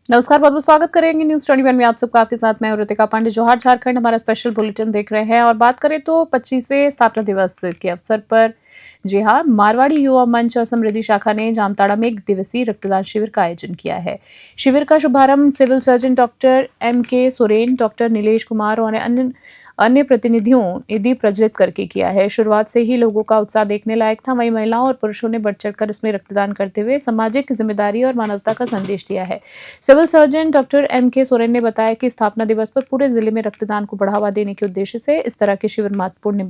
नमस्कार, बहुत बहुत स्वागत करेंगे न्यूज 21 में आप सबका। आपके साथ मैं ऋतिका पांडे, जोहार झारखंड। हमारा स्पेशल बुलेटिन देख रहे हैं और बात करें तो 25वें स्थापना दिवस के अवसर पर जी हाँ, मारवाड़ी युवा मंच और समृद्धि शाखा ने जामताड़ा में 1 दिवसीय रक्तदान शिविर का आयोजन किया है। शिविर का शुभारंभ civil surgeon doctor MK Soren, doctor Nilesh Kumar और अन्य प्रतिनिधियों ने दीप प्रज्वलित करके किया है। शुरुआत से ही लोगों का उत्साह देखने लायक था। वहीं महिलाओं और पुरुषों ने बढ़ चढ़कर इसमें रक्तदान करते हुए सामाजिक जिम्मेदारी और मानवता का संदेश दिया है। Civil surgeon doctor MK Soren ने बताया कि स्थापना दिवस पर पूरे जिले में रक्तदान को बढ़ावा देने के उद्देश्य से इस तरह के शिविर महत्वपूर्ण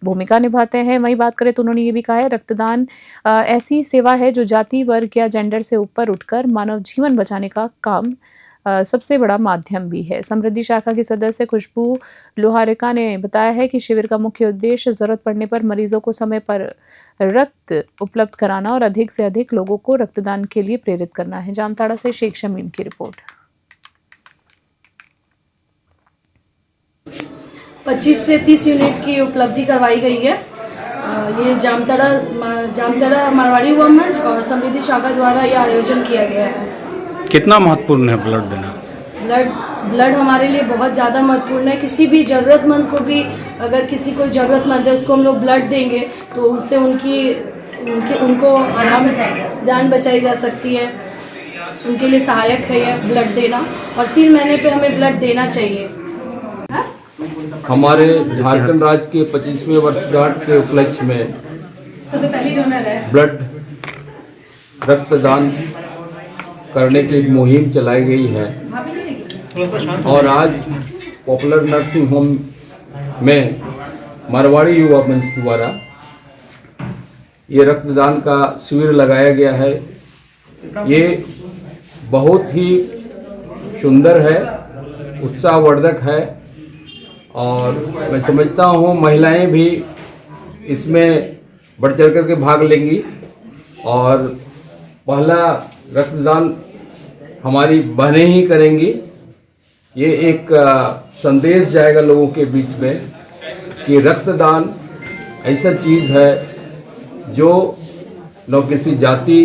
भूमिका निभाते हैं। वहीं बात करें तो उन्होंने ये भी कहा है, रक्तदान ऐसी सेवा है जो जाति, वर्ग या जेंडर से ऊपर उठकर मानव जीवन बचाने का काम सबसे बड़ा माध्यम भी है। समृद्धि शाखा की सदस्य खुशबू लोहारिका ने बताया है कि शिविर का मुख्य उद्देश्य जरूरत पड़ने पर मरीजों को समय पर रक्त उपलब्ध कराना और अधिक से अधिक लोगों को रक्तदान के लिए प्रेरित करना है। जामताड़ा से शेख शमीम की रिपोर्ट। 25 से 30 यूनिट की उपलब्धि करवाई गई है। ये जामताड़ा मारवाड़ी युवा मंच और समृद्धि शाखा द्वारा ये आयोजन किया गया है। कितना महत्वपूर्ण है ब्लड देना? ब्लड हमारे लिए बहुत ज़्यादा महत्वपूर्ण है। किसी भी ज़रूरतमंद को भी, अगर किसी को ज़रूरतमंद है उसको हम लोग ब्लड देंगे तो उससे उनको जान बचाई जा सकती है। उनके लिए सहायक है ये ब्लड देना, और 3 महीने पे हमें ब्लड देना चाहिए। हमारे झारखंड राज्य के 25वें वर्षगांठ के उपलक्ष्य में ब्लड रक्तदान करने की एक मुहिम चलाई गई है और आज पॉपुलर नर्सिंग होम में मारवाड़ी युवा मंच द्वारा ये रक्तदान का शिविर लगाया गया है। ये बहुत ही सुंदर है, उत्साहवर्धक है और मैं समझता हूँ महिलाएं भी इसमें बढ़ चढ़ कर के भाग लेंगी और पहला रक्तदान हमारी बहनें ही करेंगी। ये एक संदेश जाएगा लोगों के बीच में कि रक्तदान ऐसा चीज़ है जो न किसी जाति,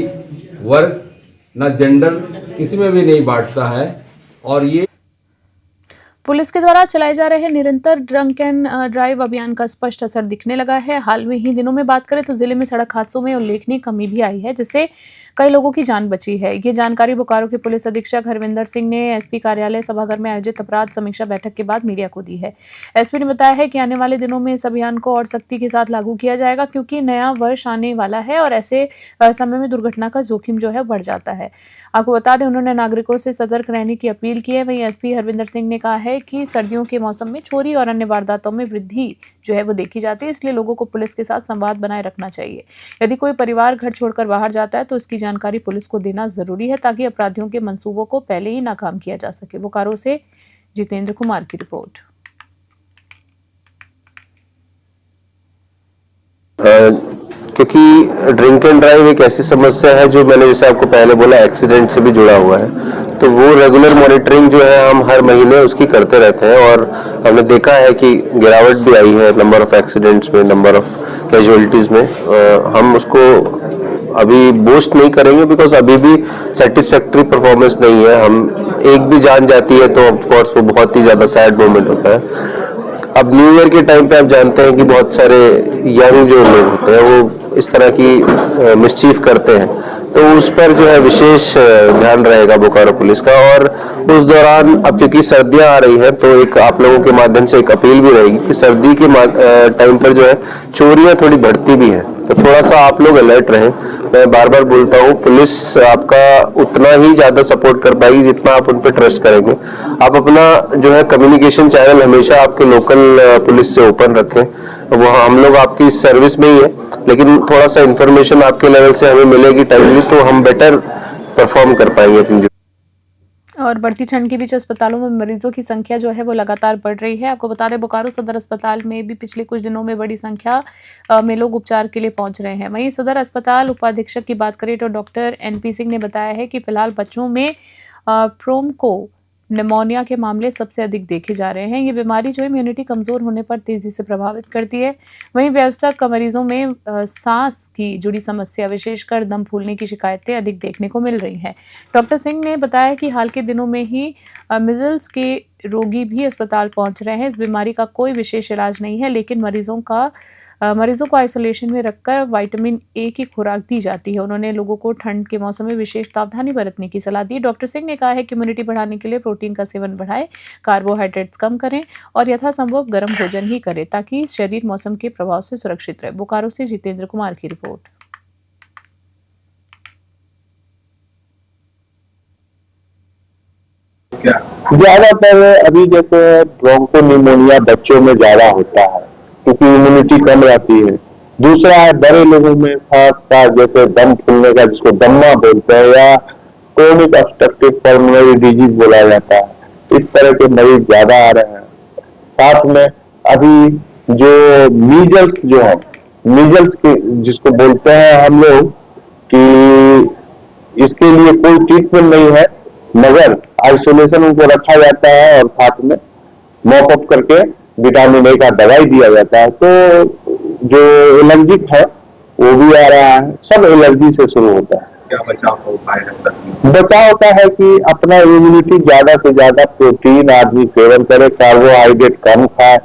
वर्ग, न जेंडर, किसी में भी नहीं बांटता है। और ये पुलिस के द्वारा चलाए जा रहे निरंतर ड्रंक एंड ड्राइव अभियान का स्पष्ट असर दिखने लगा है। हाल में ही दिनों में बात करें तो जिले में सड़क हादसों में उल्लेखनीय कमी भी आई है, जिससे कई लोगों की जान बची है। ये जानकारी बोकारो के पुलिस अधीक्षक हरविंदर सिंह ने SP कार्यालय सभागार में आयोजित अपराध समीक्षा बैठक के बाद मीडिया को दी है। SP ने बताया है कि आने वाले दिनों में इस अभियान को और सख्ती के साथ लागू किया जाएगा, क्योंकि नया वर्ष आने वाला है और ऐसे समय में दुर्घटना का जोखिम जो है बढ़ जाता है। आपको बता दें, उन्होंने नागरिकों से सतर्क रहने की अपील की है। वहीं SP हरविंदर सिंह ने कहा है कि सर्दियों के मौसम में चोरी और अन्य वारदातों में वृद्धि जो है वो देखी जाती है, इसलिए लोगों को पुलिस के साथ संवाद बनाए रखना चाहिए। यदि कोई परिवार घर छोड़कर बाहर जाता है तो इसकी जानकारी पुलिस को देना जरूरी है, ताकि अपराधियों के मंसूबों को पहले ही नाकाम किया जा सके। बोकारो से जितेंद्र कुमार की रिपोर्ट। क्योंकि ड्रिंक एंड ड्राइव एक ऐसी समस्या है जो मैंने जैसे आपको पहले बोला एक्सीडेंट से भी जुड़ा हुआ है, तो वो रेगुलर मॉनिटरिंग जो है हम हर महीने उसकी करते रहते हैं और हमने देखा है कि गिरावट भी आई है नंबर ऑफ एक्सीडेंट्स में, नंबर ऑफ कैजुअलिटीज में। हम उसको अभी बूस्ट नहीं करेंगे बिकॉज अभी भी सेटिस्फैक्ट्री परफॉर्मेंस नहीं है। हम एक भी जान जाती है तो ऑफ कोर्स वो बहुत ही ज़्यादा सैड मोमेंट होता है। अब न्यू ईयर के टाइम पे आप जानते हैं कि बहुत सारे यंग जो लोग होते हैं वो इस तरह की मिसचीफ करते हैं, तो उस पर जो है विशेष ध्यान रहेगा बोकारो पुलिस का। और उस दौरान अब क्योंकि सर्दियां आ रही हैं तो एक आप लोगों के माध्यम से एक अपील भी रहेगी कि सर्दी के टाइम पर जो है चोरियां थोड़ी बढ़ती भी हैं, तो थोड़ा सा आप लोग अलर्ट रहें। मैं बार बार बोलता हूँ, पुलिस आपका उतना ही ज़्यादा सपोर्ट कर पाएगी जितना आप उन पर ट्रस्ट करेंगे। आप अपना जो है कम्युनिकेशन चैनल हमेशा आपके लोकल पुलिस से ओपन रखें। वो हम लोग आपकी सर्विस में ही है, लेकिन थोड़ा सा इन्फॉर्मेशन आपके लेवल से हमें मिलेगी टाइमली तो हम बेटर परफॉर्म कर पाएंगे अपनी। और बढ़ती ठंड के बीच अस्पतालों में मरीजों की संख्या जो है वो लगातार बढ़ रही है। आपको बता दें, बोकारो सदर अस्पताल में भी पिछले कुछ दिनों में बड़ी संख्या में लोग उपचार के लिए पहुंच रहे हैं। वहीं सदर अस्पताल उपाधीक्षक की बात करें तो डॉक्टर NP सिंह ने बताया है कि फिलहाल बच्चों में प्रोमको निमोनिया के मामले सबसे अधिक देखे जा रहे हैं। ये बीमारी जो इम्यूनिटी कमज़ोर होने पर तेज़ी से प्रभावित करती है। वहीं वयस्क मरीजों में सांस की जुड़ी समस्या, विशेषकर दम फूलने की शिकायतें अधिक देखने को मिल रही हैं। डॉक्टर सिंह ने बताया कि हाल के दिनों में ही मीजल्स के रोगी भी अस्पताल पहुंच रहे हैं। इस बीमारी का कोई विशेष इलाज नहीं है, लेकिन मरीजों को आइसोलेशन में रखकर विटामिन ए की खुराक दी जाती है। उन्होंने लोगों को ठंड के मौसम में विशेष सावधानी बरतने की सलाह दी। डॉक्टर सिंह ने कहा है कि इम्यूनिटी बढ़ाने के लिए प्रोटीन का सेवन बढ़ाएं, कार्बोहाइड्रेट्स कम करें और यथासंभव गर्म भोजन ही करें ताकि शरीर मौसम के प्रभाव से सुरक्षित रहे। बोकारो से जितेंद्र कुमार की रिपोर्ट। ज्यादातर अभी जैसे ब्रोंकोनिमोनिया बच्चों में ज्यादा होता है क्योंकि इम्यूनिटी कम रहती है। दूसरा है बड़े लोगों में सांस का जैसे दम फूलने का, जिसको दम्मा बोलते हैं, या क्रोनिक ऑब्स्ट्रक्टिव पल्मोनरी डिजीज बोला जाता है, इस तरह के मरीज ज्यादा आ रहे हैं। साथ में अभी जो मीजल्स जो है, मीजल्स के जिसको बोलते हैं हम लोग, कि इसके लिए कोई ट्रीटमेंट नहीं है, मगर आइसोलेशन उनको रखा जाता है और साथ में मॉप अप करके विटामिन ए का दवाई दिया जाता है। तो जो एलर्जिक है वो भी आ रहा है, सब एलर्जी से शुरू होता है। क्या बचाव का उपाय है सर? बचाव होता है कि अपना इम्यूनिटी ज्यादा से ज्यादा प्रोटीन आदमी सेवन करे, कार्बोहाइड्रेट कम खाए,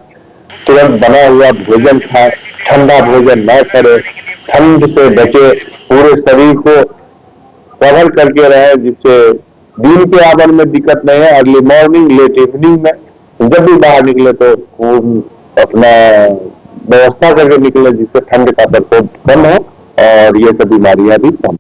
तुरंत बना हुआ भोजन खाए, ठंडा भोजन न करे, ठंड से बचे, पूरे शरीर को कवर करके रहे, जिससे दिन के आवन में दिक्कत नहीं है। अर्ली मॉर्निंग, लेट इवनिंग में जब भी बाहर निकले तो अपना व्यवस्था करके निकले, जिससे ठंड का प्रकोप कम हो और ये सब बीमारियां भी कम।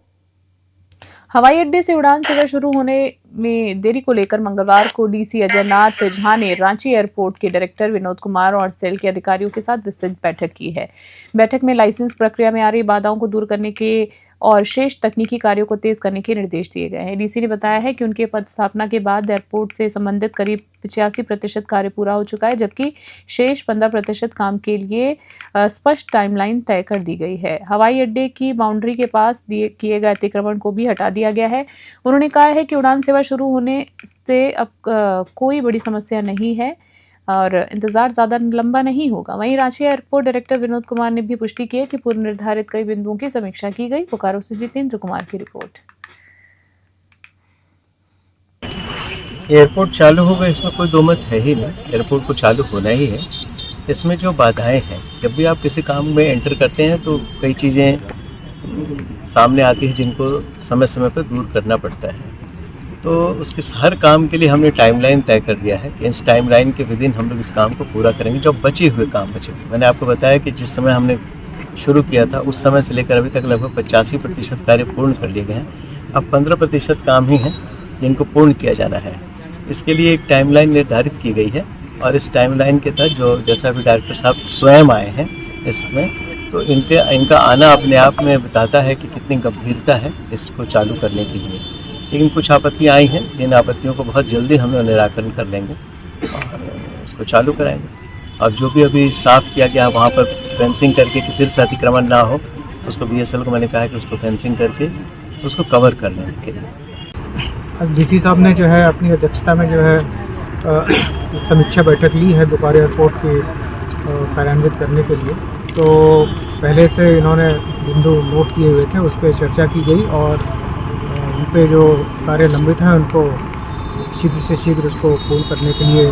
हवाई अड्डे से उड़ान सेवा शुरू होने में देरी को लेकर मंगलवार को डीसी अजयनाथ झा ने रांची एयरपोर्ट के डायरेक्टर विनोद कुमार और सेल के अधिकारियों के साथ विस्तृत बैठक की है। बैठक में लाइसेंस प्रक्रिया में आ रही बाधाओं को दूर करने के और शेष तकनीकी कार्यों को तेज करने के निर्देश दिए गए हैं। डीसी ने बताया है कि उनके पदस्थापना के बाद एयरपोर्ट से संबंधित करीब 85% कार्य पूरा हो चुका है, जबकि शेष 15% काम के लिए स्पष्ट टाइमलाइन तय कर दी गई है। हवाई अड्डे की बाउंड्री के पास किए गए अतिक्रमण को भी हटा दिया गया है। उन्होंने कहा है कि उड़ान सेवा शुरू होने से अब कोई बड़ी समस्या नहीं है और इंतजार ज़्यादा लंबा नहीं होगा। वहीं रांची एयरपोर्ट डायरेक्टर विनोद कुमार ने भी पुष्टि की है कि पूर्व निर्धारित कई बिंदुओं की समीक्षा की गई। बोकारो से जितेंद्र कुमार की रिपोर्ट। एयरपोर्ट चालू होगा, इसमें कोई दो मत है ही नहीं। एयरपोर्ट को चालू होना ही है। इसमें जो बाधाएं हैं, जब भी आप किसी काम में एंटर करते हैं तो कई चीज़ें सामने आती हैं जिनको समय समय पर दूर करना पड़ता है। तो उसके हर काम के लिए हमने टाइमलाइन तय कर दिया है कि इस टाइमलाइन के विदिन हम लोग इस काम को पूरा करेंगे। जो बचे हुए काम बचे, मैंने आपको बताया कि जिस समय हमने शुरू किया था उस समय से लेकर अभी तक लगभग 85% कार्य पूर्ण कर लिए गए हैं। अब 15% काम ही हैं जिनको पूर्ण किया जाना है। इसके लिए एक टाइमलाइन निर्धारित की गई है और इस टाइमलाइन के तहत जो जैसा अभी डायरेक्टर साहब स्वयं आए हैं इसमें, तो इनका आना अपने आप में बताता है कि कितनी गंभीरता है इसको चालू करने के लिए। लेकिन कुछ आपत्तियाँ आई हैं, जिन आपत्तियों को बहुत जल्दी हम लोग निराकरण कर लेंगे और इसको चालू कराएंगे। और जो भी अभी साफ़ किया गया वहाँ पर फेंसिंग करके कि फिर से अतिक्रमण ना हो, उसको BSL को मैंने कहा है कि उसको फेंसिंग करके उसको कवर कर लेने के लिए। डीसी साहब ने जो है अपनी अध्यक्षता में जो है समीक्षा बैठक ली है बोकारो एयरपोर्ट के कार्यान्वित करने के लिए। तो पहले से इन्होंने बिंदु नोट किए हुए थे, उस पर चर्चा की गई और उन पे जो कार्य लंबित हैं उनको शीघ्र से शीघ्र उसको पूर्ण करने के लिए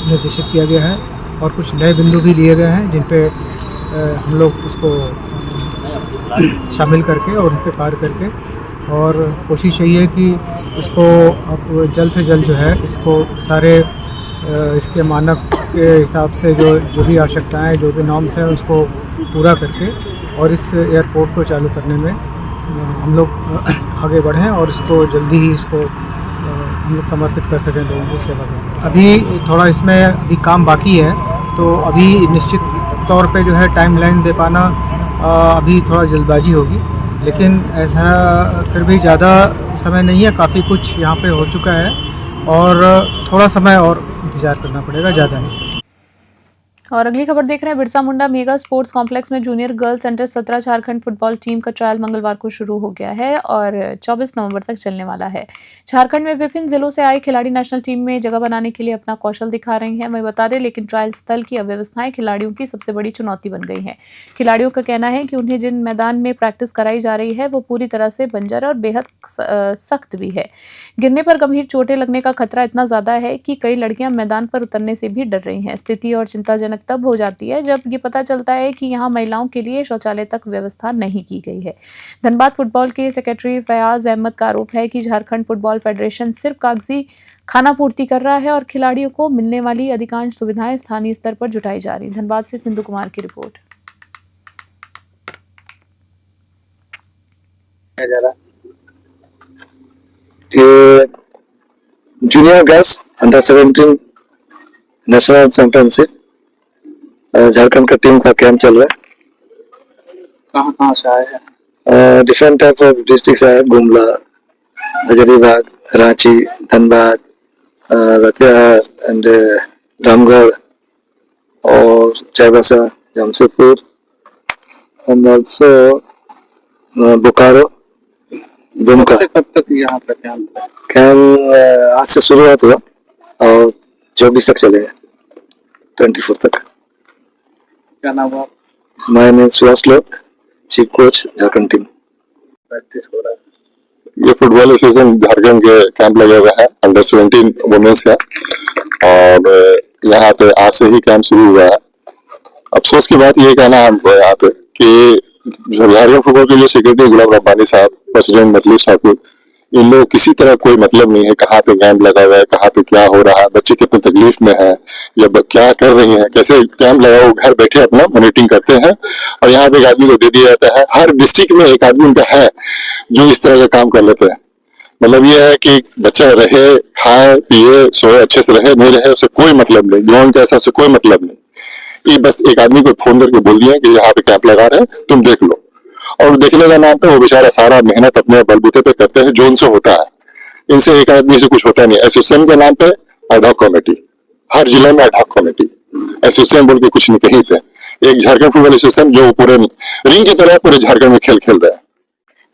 निर्देशित किया गया है। और कुछ नए बिंदु भी लिए गए हैं जिन पे हम लोग उसको शामिल करके और उन पे कार्य करके, और कोशिश यही है कि इसको अब जल्द से जल्द जो है इसको सारे इसके मानक के हिसाब से जो भी आवश्यकताएं, जो भी नॉर्म्स हैं उसको पूरा करके और इस एयरपोर्ट को चालू करने में हम लोग आगे बढ़ें और इसको जल्दी ही इसको हम लोग समर्पित कर सकें लोगों की सेवा में। अभी थोड़ा इसमें अभी काम बाकी है, तो अभी निश्चित तौर पे जो है टाइमलाइन दे पाना अभी थोड़ा जल्दबाजी होगी, लेकिन ऐसा फिर भी ज़्यादा समय नहीं है, काफ़ी कुछ यहाँ पे हो चुका है और थोड़ा समय और इंतज़ार करना पड़ेगा, ज़्यादा नहीं। और अगली खबर देख रहे हैं, Birsa Munda mega sports complex में junior girls under 17 Jharkhand football team का ट्रायल मंगलवार को शुरू हो गया है और 24 नवंबर तक चलने वाला है। झारखंड में विभिन्न जिलों से आए खिलाड़ी नेशनल टीम में जगह बनाने के लिए अपना कौशल दिखा रहे हैं। वही बता दें, लेकिन ट्रायल स्थल की अव्यवस्थाएं खिलाड़ियों की सबसे बड़ी चुनौती बन गई है। खिलाड़ियों का कहना है कि उन्हें जिन मैदान में प्रैक्टिस कराई जा रही है वो पूरी तरह से बंजर और बेहद सख्त भी है। गिरने पर गंभीर चोटें लगने का खतरा इतना ज्यादा है कि कई लड़कियां मैदान पर उतरने से भी डर रही हैं। स्थिति और चिंताजनक तब हो जाती है जब ये पता चलता है कि यहाँ महिलाओं के लिए शौचालय तक व्यवस्था नहीं की गई है। धनबाद फुटबॉल के सेक्रेटरी फयाज अहमद का आरोप है कि झारखंड फुटबॉल फेडरेशन सिर्फ कागजी खानापूर्ति कर रहा है और खिलाड़ियों को मिलने वाली अधिकांश सुविधाएं स्थानीय स्तर पर जुटाई जा रही। धनबाद से सिंधु कुमार की report. Junior girls under 17 national championship Jharkhand का टीम का कैंप चल रहा है। कहाँ से आए हैं? डिफरेंट टाइप ऑफ डिस्ट्रिक्ट से आए, गुमला, हजारीबाग, रांची, धनबाद, लातेहार एंड रामगढ़ और चाईबासा, जमशेदपुर एंड ऑल्सो बोकारो, दुमका। कब तक यहाँ पे कैंप आज से शुरुआत हुआ और 24 तक चलेगा, 24 तक। क्या नाम हुआ? माय नेम सुहास लोक, chief coach Jharkhand team. Practice हो रहा है। ये फुटबॉल एसोसिएशन झारखंड के कैंप लगे हुए हैं अंडर 17 वुमेन्स का और यहाँ पे आज से ही कैंप शुरू हुआ है। अफसोस की बात ये कहना है हमको यहाँ पे कि झारखंड फुटबॉल के जो सेक्रेटरी गुलाब रब्बानी साहब, प्रेसिडेंट मतलीस ठाकुर, इन लोग किसी तरह कोई मतलब नहीं है कहाँ पे कैंप लगा हुआ है, कहाँ पे क्या हो रहा है, बच्चे कितनी तकलीफ में है या क्या कर रही हैं, कैसे कैंप लगा वो घर बैठे अपना मॉनिटरिंग करते हैं और यहाँ पे एक आदमी को दे दिया जाता है। हर डिस्ट्रिक्ट में एक आदमी उनका है जो इस तरह का काम कर लेते हैं। मतलब ये है कि बच्चा रहे, खाए, पिए, सोए, अच्छे से रहे, नहीं रहे, उससे कोई मतलब नहीं, ग्राउंड के ऐसा से कोई मतलब नहीं। ये बस एक आदमी को फोन करके बोल दिया कि यहाँ पे कैंप लगा रहे हैं, तुम देख लो। और देखने का नाम पे वो बेचारा सारा मेहनत अपने बलबूते पे करते हैं, जो उनसे होता है। इनसे एक आदमी से कुछ होता नहीं। एसोसिएशन के नाम पे एडहॉक कमेटी, हर जिले में एडहॉक कमेटी, एसोसिएशन बोल के कुछ नहीं कहीं पे। एक झारखंड फुटबॉल एसोसिएशन जो पूरे रिंग की तरह पूरे झारखंड में खेल खेल रहा है।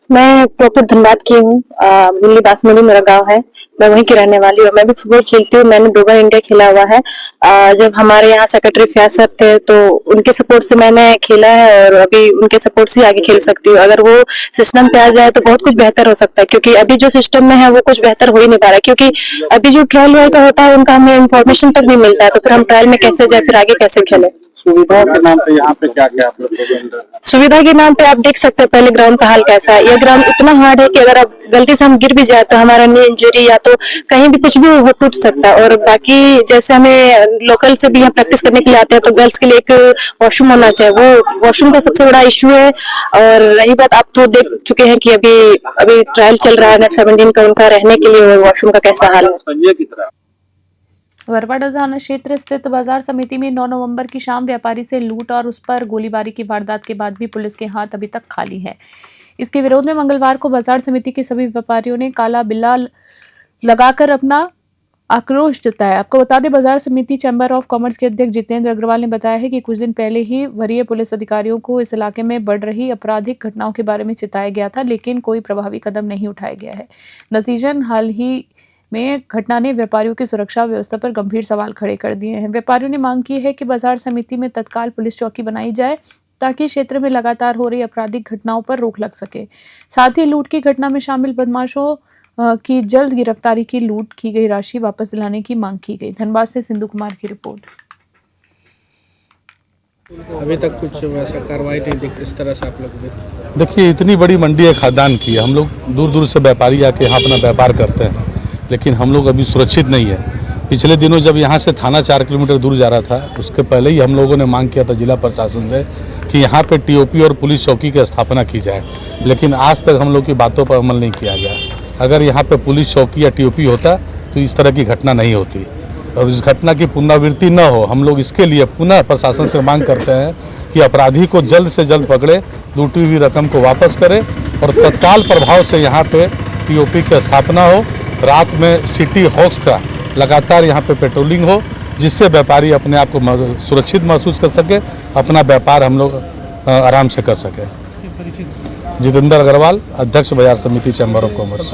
मैं प्रॉपर धनबाद की हूँ, बुल्ली बासमनी मेरा गांव है, मैं वहीं की रहने वाली हूँ। मैं भी फुटबॉल खेलती हूँ, मैंने 2 बार इंडिया खेला हुआ है। जब हमारे यहाँ सेक्रेटरी फयाज साहब थे तो उनके सपोर्ट से मैंने खेला है और अभी उनके सपोर्ट से आगे खेल सकती हूँ। अगर वो सिस्टम पे आ जाए तो बहुत कुछ बेहतर हो सकता है, क्योंकि अभी जो सिस्टम में है वो कुछ बेहतर हो ही नहीं पा रहा है। क्योंकि अभी जो ट्रायल वायल का होता है उनका हमें इन्फॉर्मेशन तक नहीं मिलता है, तो फिर हम ट्रायल में कैसे जाए, फिर आगे कैसे खेले। सुविधाओं के नाम पे यहाँ पे क्या क्या आप लोग? सुविधा के नाम पे आप देख सकते हैं पहले ग्राउंड का हाल कैसा है। यह ग्राउंड इतना हार्ड है कि अगर आप गलती से हम गिर भी जाए तो हमारा नी इंजरी या तो कहीं भी कुछ भी हो टूट सकता है। और बाकी जैसे हमें लोकल से भी यहाँ प्रैक्टिस करने के लिए आते हैं तो गर्ल्स के लिए एक वॉशरूम होना चाहिए, वो वॉशरूम का सबसे बड़ा इश्यू है। और रही बात, आप तो देख चुके हैं कि अभी ट्रायल चल रहा है अंडर 17 का, उनका रहने के लिए वॉशरूम का कैसा हाल है। वरवाडा थाना क्षेत्र स्थित बाजार समिति में 9 नवंबर की शाम व्यापारी से लूट और उस पर गोलीबारी की वारदात के बाद भी पुलिस के हाथ अभी तक खाली है। इसके विरोध में मंगलवार को बाजार समिति के सभी व्यापारियों ने काला बिल्ला लगाकर अपना आक्रोश जताया। आपको बता दें, बाजार समिति चैम्बर ऑफ कॉमर्स के अध्यक्ष जितेंद्र अग्रवाल ने बताया है कि कुछ दिन पहले ही वरीय पुलिस अधिकारियों को इस इलाके में बढ़ रही आपराधिक घटनाओं के बारे में चिताया गया था, लेकिन कोई प्रभावी कदम नहीं उठाया गया है। नतीजन हाल ही में घटना ने व्यापारियों की सुरक्षा व्यवस्था पर गंभीर सवाल खड़े कर दिए हैं। व्यापारियों ने मांग की है कि बाजार समिति में तत्काल पुलिस चौकी बनाई जाए ताकि क्षेत्र में लगातार हो रही आपराधिक घटनाओं पर रोक लग सके। साथ ही लूट की घटना में शामिल बदमाशों की जल्द गिरफ्तारी की, लूट की गई राशि वापस दिलाने की मांग की गई। धनबाद से सिंधु कुमार की रिपोर्ट। अभी तक कुछ वैसा कार्रवाई नहीं दिख, इस तरह से आप लोग देखिए, इतनी बड़ी मंडी है, खादान की। हम लोग दूर दूर से व्यापारी आके यहाँ अपना व्यापार करते हैं, लेकिन हम लोग अभी सुरक्षित नहीं है। पिछले दिनों जब यहाँ से थाना 4 किलोमीटर दूर जा रहा था, उसके पहले ही हम लोगों ने मांग किया था जिला प्रशासन से कि यहाँ पे टीओपी और पुलिस चौकी की स्थापना की जाए, लेकिन आज तक हम लोग की बातों पर अमल नहीं किया गया। अगर यहाँ पे पुलिस चौकी या टीओपी होता तो इस तरह की घटना नहीं होती और इस घटना की पुनरावृत्ति न हो। हम लोग इसके लिए पुनः प्रशासन से मांग करते हैं कि अपराधी को जल्द से जल्द पकड़े, लूटी हुई रकम को वापस करे और तत्काल प्रभाव से यहाँ पे टीओपी की स्थापना हो। रात में सिटी हॉक्स का लगातार यहाँ पे पेट्रोलिंग हो जिससे व्यापारी अपने आप को सुरक्षित महसूस कर सके, अपना व्यापार हम लोग आराम से कर सके। जितेंद्र अग्रवाल, अध्यक्ष बाजार समिति चैम्बर ऑफ कॉमर्स।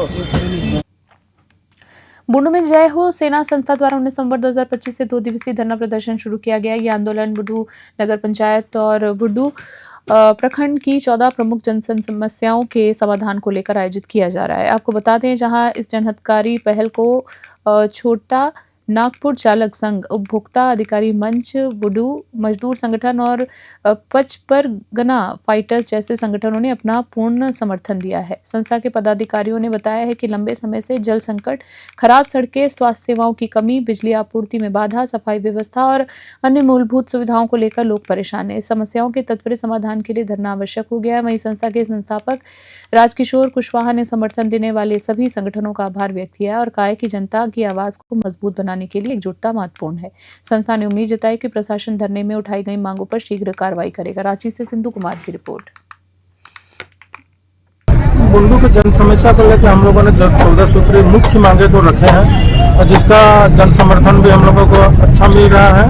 बुंडू में जय हो सेना संस्था द्वारा 19 नवंबर 2025 से 2 दिवसीय धरना प्रदर्शन शुरू किया गया। ये आंदोलन बुंडू नगर पंचायत और बुंडू प्रखंड की 14 प्रमुख जन समस्याओं के समाधान को लेकर आयोजित किया जा रहा है। आपको बता दें, जहां इस जनहितकारी पहल को छोटा नागपुर चालक संघ, उपभोक्ता अधिकारी मंच, बुंडू मजदूर संगठन और पचपरगना फाइटर्स जैसे संगठनों ने अपना पूर्ण समर्थन दिया है। संस्था के पदाधिकारियों ने बताया है कि लंबे समय से जल संकट, खराब सड़कें, स्वास्थ्य सेवाओं की कमी, बिजली आपूर्ति में बाधा, सफाई व्यवस्था और अन्य मूलभूत सुविधाओं को लेकर लोग परेशान हैं। इस समस्याओं के त्वरित समाधान के लिए धरना आवश्यक हो गया है। वहीं संस्था के संस्थापक राजकिशोर कुशवाहा ने समर्थन देने वाले सभी संगठनों का आभार व्यक्त किया और कहा है कि जनता की आवाज को मजबूत बनाने के लिए एकजुटता महत्वपूर्ण है। संस्था ने उम्मीद जताई कि प्रशासन धरने में उठाई गई मांगों पर शीघ्र कार्रवाई करेगा। रांची से सिंधु कुमार की रिपोर्ट। बुंडू की जन समस्या को लेकर हम लोगों ने 14 सूत्री मुख्य मांगे को रखे हैं और जिसका जन समर्थन भी हम लोगों को अच्छा मिल रहा है।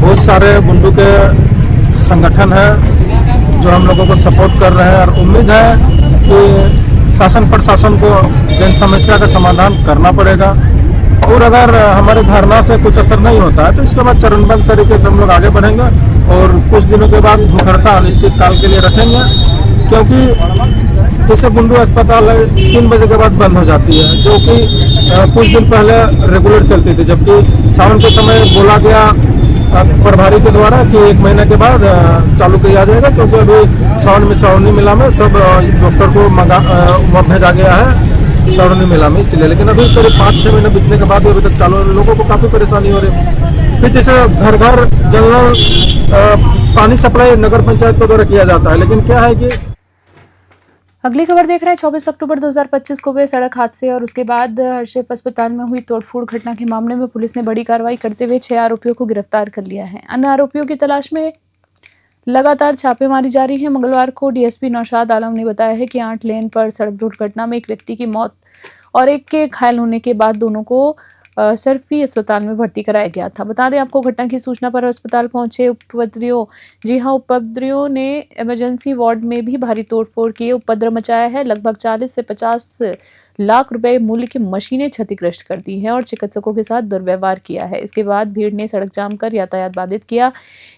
बहुत सारे बुंडू के संगठन है जो हम लोगों को सपोर्ट कर रहे हैं और उम्मीद है कि शासन प्रशासन को जन समस्या का समाधान करना पड़ेगा और अगर हमारे धारणा से कुछ असर नहीं होता है तो इसके बाद चरणबद्ध तरीके से हम लोग आगे बढ़ेंगे और कुछ दिनों के बाद भूख हड़ताल अनिश्चित काल के लिए रखेंगे, क्योंकि जैसे बुंडू अस्पताल 3 बजे के बाद बंद हो जाती है, जो कि कुछ दिन पहले रेगुलर चलती थी, जबकि सावन के समय बोला गया प्रभारी के द्वारा कि 1 महीने के बाद चालू किया जाएगा, क्योंकि अभी सावनी मेला में सब डॉक्टर को भेजा गया है सावनी मेला में, इसलिए। लेकिन अभी करीब 5-6 महीने बीतने के बाद भी अभी तक चालू है। लोगों को काफ़ी परेशानी हो रही है। फिर जैसे घर घर जल पानी सप्लाई नगर पंचायत के द्वारा किया जाता है, लेकिन क्या है कि अगली खबर देख रहे हैं। 24 अक्टूबर 2025 को हुए सड़क हादसे और उसके बाद हर्षिप अस्पताल में हुई तोड़फोड़ घटना के मामले में पुलिस ने बड़ी कार्रवाई करते हुए 6 आरोपियों को गिरफ्तार कर लिया है। अन्य आरोपियों की तलाश में लगातार छापेमारी जारी है। मंगलवार को डीएसपी नौशाद आलम ने बताया है कि 8 लेन पर सड़क दुर्घटना में एक व्यक्ति की मौत और एक के घायल होने के बाद दोनों को सरफी अस्पताल में भर्ती कराया गया था। बता दें आपको, घटना की सूचना पर अस्पताल पहुंचे उपद्रवियों, जी हां, उपद्रवियों ने इमरजेंसी वार्ड में भी भारी तोड़फोड़ किए, उपद्रव मचाया है। लगभग 40 से 50 लाख रुपए मूल्य की मशीनें क्षतिग्रस्त कर दी हैं और चिकित्सकों के साथ दुर्व्यवहार किया है। इसके बाद भीड़ ने सड़क जाम कर यातायात बाधित किया।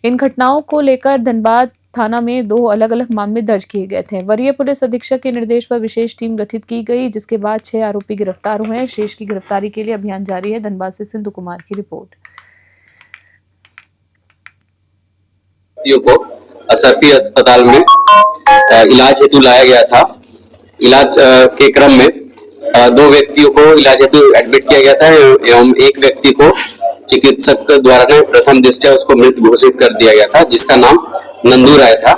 इन घटनाओं को लेकर धनबाद थाना में 2 अलग अलग मामले दर्ज किए गए थे। वरीय पुलिस अधीक्षक के निर्देश पर विशेष टीम गठित की गई, जिसके बाद 6 आरोपी गिरफ्तार हुए हैं। शेष की गिरफ्तारी के लिए अभियान जारी है। धनबाद से सिंधु कुमार की रिपोर्ट। को सरफी अस्पताल में इलाज हेतु लाया गया था। इलाज के क्रम में 2 व्यक्तियों को इलाज हेतु एडमिट किया गया था एवं एक व्यक्ति को चिकित्सक द्वारा प्रथम दृष्टया उसको मृत घोषित कर दिया गया था, जिसका नाम नंदू राय था।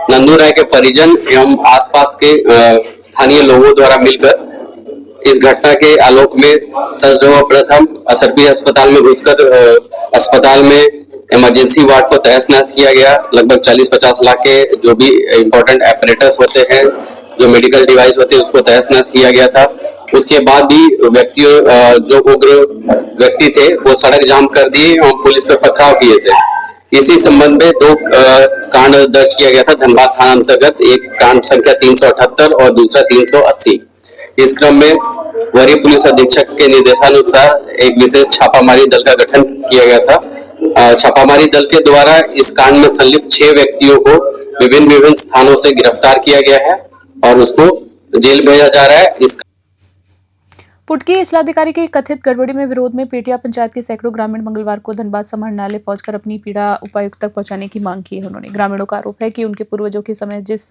नंदू राय के परिजन एवं आसपास के स्थानीय लोगों द्वारा मिलकर इस घटना के आलोक में सर्वप्रथम सरफी अस्पताल में घुसकर अस्पताल में इमरजेंसी वार्ड को तहस नहस किया गया। लगभग 40-50 लाख के जो भी इम्पोर्टेंट ऑपरेटर्स होते हैं, जो मेडिकल डिवाइस होते हैं, उसको तहस नहस किया गया था। उसके बाद भी व्यक्तियों जो उग्र व्यक्ति थे वो सड़क जाम कर दिए और पुलिस पे पथराव किए थे। इसी संबंध में 2 कांड दर्ज किया गया था धनबाद थाना अंतर्गत। एक कांड संख्या 378 और दूसरा 380। इस क्रम में वरीय पुलिस अधीक्षक के निर्देशानुसार एक विशेष छापामारी दल का गठन किया गया था। छापामारी दल के द्वारा इस कांड में संलिप्त 6 व्यक्तियों को विभिन्न स्थानों से गिरफ्तार किया गया है और उसको जेल भेजा जा रहा है। इस पुटकी अंचलाधिकारी की कथित गड़बड़ी में विरोध में पेटिया पंचायत के सैकड़ों ग्रामीण मंगलवार को धनबाद समाहरणालय पहुंचकर अपनी पीड़ा उपायुक्त तक पहुंचाने की मांग की है। उन्होंने ग्रामीणों का आरोप है कि उनके पूर्वजों के समय जिस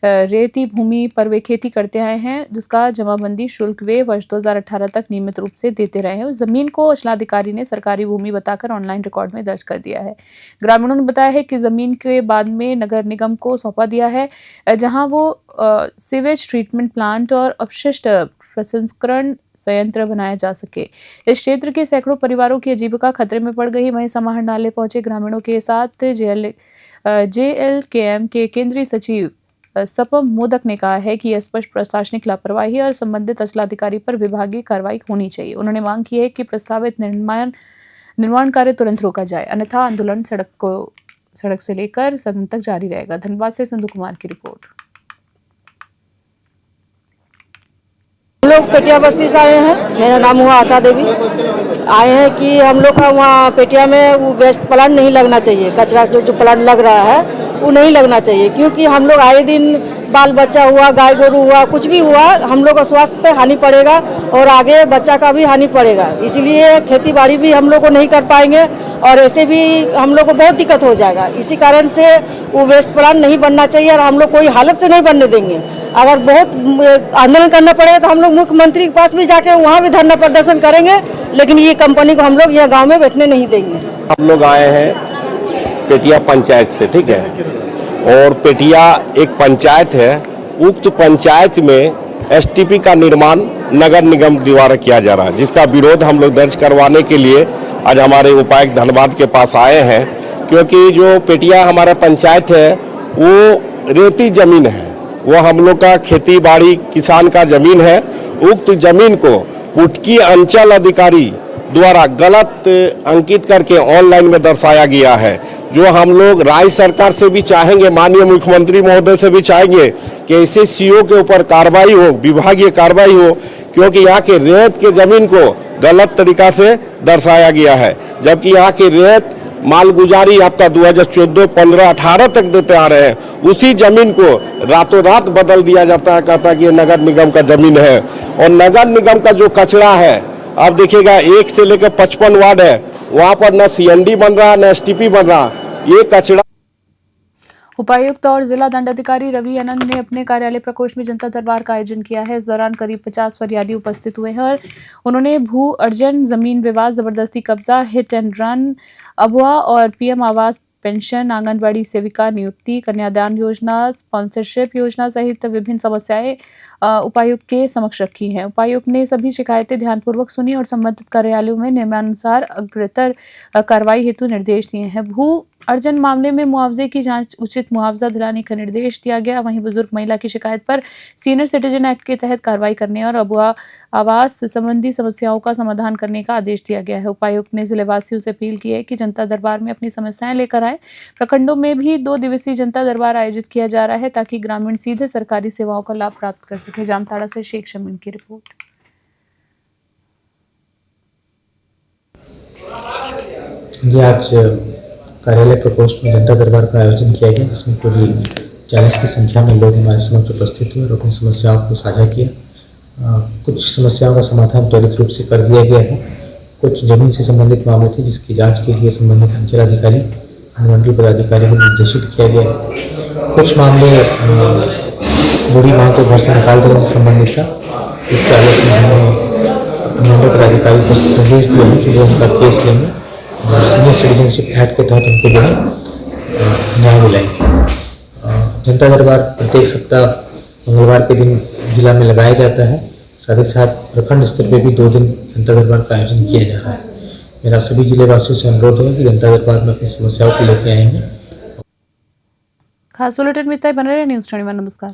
रेती भूमि पर वे खेती करते आए हैं, जिसका जमाबंदी शुल्क वे वर्ष 2018 तक नियमित रूप से देते रहे हैं, उस जमीन को अंचलाधिकारी ने सरकारी भूमि बताकर ऑनलाइन रिकॉर्ड में दर्ज कर दिया है। ग्रामीणों ने बताया है कि जमीन के बाद में नगर निगम को सौंपा दिया है, जहां वो सीवेज ट्रीटमेंट प्लांट और अपशिष्ट प्रसंस्करण संयंत्र बनाया जा सके। इस क्षेत्र के सैकड़ों परिवारों की आजीविका खतरे में पड़ गई। वहीं समाहरणालय पहुंचे ग्रामीणों के साथ जेएलकेएम के केंद्रीय सचिव सपम मोदक ने कहा है कि यह स्पष्ट प्रशासनिक लापरवाही और संबंधित अंचलाधिकारी पर विभागीय कार्रवाई होनी चाहिए। उन्होंने मांग की है कि प्रस्तावित निर्माण कार्य तुरंत रोका जाए, अन्यथा आंदोलन सड़क से लेकर सदन तक जारी रहेगा। धनबाद से सिंधु कुमार की रिपोर्ट। हम लोग पेटिया बस्ती से आए हैं, मेरा नाम हुआ आशा देवी। आए हैं कि हम लोग का वहाँ पेटिया में वो वेस्ट प्लांट नहीं लगना चाहिए, कचरा जो प्लांट लग रहा है वो नहीं लगना चाहिए, क्योंकि हम लोग आए दिन बाल बच्चा हुआ, गाय गोरू हुआ, कुछ भी हुआ, हम लोग का स्वास्थ्य पे हानि पड़ेगा और आगे बच्चा का भी हानि पड़ेगा। इसलिए खेती बाड़ी भी हम लोग को नहीं कर पाएंगे और ऐसे भी हम लोग को बहुत दिक्कत हो जाएगा। इसी कारण से वो वेस्ट प्लांट नहीं बनना चाहिए और हम लोग कोई हालत से नहीं बनने देंगे। अगर बहुत आंदोलन करना पड़ेगा तो हम लोग मुख्यमंत्री के पास भी जाके वहाँ भी धरना प्रदर्शन करेंगे, लेकिन ये कंपनी को हम लोग यहाँ गाँव में बैठने नहीं देंगे। हम लोग आए हैं पेटिया पंचायत से, ठीक है, और पेटिया एक पंचायत है। उक्त पंचायत में एसटीपी का निर्माण नगर निगम द्वारा किया जा रहा है, जिसका विरोध हम लोग दर्ज करवाने के लिए आज हमारे उपायुक्त धनबाद के पास आए हैं। क्योंकि जो पेटिया हमारा पंचायत है वो रेती जमीन है, वो हम लोग का खेती बाड़ी किसान का जमीन है। उक्त जमीन को पुटकी अंचल अधिकारी द्वारा गलत अंकित करके ऑनलाइन में दर्शाया गया है, जो हम लोग राज्य सरकार से भी चाहेंगे, माननीय मुख्यमंत्री महोदय से भी चाहेंगे कि ऐसे सीओ के ऊपर कार्रवाई हो, विभागीय कार्रवाई हो, क्योंकि यहाँ के रेत के जमीन को गलत तरीका से दर्शाया गया है। जबकि यहाँ की रेत मालगुजारी आपका 2014, 15, 18 तक देते आ रहे हैं, उसी जमीन को रातों रात बदल दिया जाता है, कहता है कि ये नगर निगम का जमीन है। और नगर निगम का जो कचरा है, आप देखिएगा 1 से लेकर 55 वार्ड है, वहाँ पर न सीएनडी बन रहा न एसटीपी बन रहा, ये कचरा। उपायुक्त और जिला दंडाधिकारी रवि आनंद ने अपने कार्यालय प्रकोष्ठ में जनता दरबार का आयोजन किया है। इस दौरान करीब 50 फरियादी उपस्थित हुए हैं और उन्होंने भू अर्जन, जमीन विवाद, जबरदस्ती कब्जा, हिट एंड रन, अगवा और पीएम आवास पेंशन, आंगनबाड़ी सेविका नियुक्ति, कन्यादान योजना, स्पॉन्सरशिप योजना सहित विभिन्न समस्याएं उपायुक्त के समक्ष रखी हैं। उपायुक्त ने सभी शिकायतें ध्यानपूर्वक सुनी और संबंधित कार्यालयों में नियमानुसार अग्रतर कार्रवाई हेतु निर्देश दिए हैं। भू अर्जन मामले में मुआवजे की जांच, उचित मुआवजा दिलाने का निर्देश दिया गया। वहीं बुजुर्ग महिला की शिकायत पर सीनियर सिटीजन एक्ट के तहत कार्रवाई करने और अगवा आवास संबंधी समस्याओं का समाधान करने का आदेश दिया गया है। उपायुक्त ने जिलेवासियों से अपील की है कि जनता दरबार में अपनी समस्याएं लेकर आए। प्रखंडों में भी 2 दिवसीय जनता दरबार आयोजित किया जा रहा है ताकि ग्रामीण सीधे सरकारी सेवाओं का लाभ प्राप्त कर सके। जामताड़ा से शेख शमीम की रिपोर्ट। जी, आज कार्यालय प्रकोष्ठ में जनता दरबार का आयोजन किया गया, जिसमें पूरी 40 की संख्या में लोग हमारे समक्ष उपस्थित हुए और अपनी समस्याओं को साझा किया। कुछ समस्याओं का समाधान त्वरित रूप से कर दिया गया है। कुछ जमीन से संबंधित मामले थे जिसकी जांच के लिए संबंधित अंचल अधिकारी, अनुमंडल पदाधिकारी को निर्देशित किया गया है। कुछ मामले बूढ़ी माँ को घर से निकाल देने से संबंधित था। इसके आलोक में हमने अनुमंडल पदाधिकारी को निर्देश दिए हैं कि वो उनका केस लेंगे और सीनियर सिटीजनशिप एक्ट के तहत उनको जो है न्याय दिलाएंगे। जनता दरबार प्रत्येक सप्ताह मंगलवार के दिन जिला में लगाया जाता है। साथ ही साथ प्रखंड स्तर पर भी 2 दिन जनता दरबार का आयोजन किया जा रहा है। मेरा सभी जिले वासियों से अनुरोध है कि जनता दरबार में अपनी समस्याओं को लेकर आएंगे। खास बुलेटिन में इतना ही। बने रहे न्यूज़ 21। नमस्कार।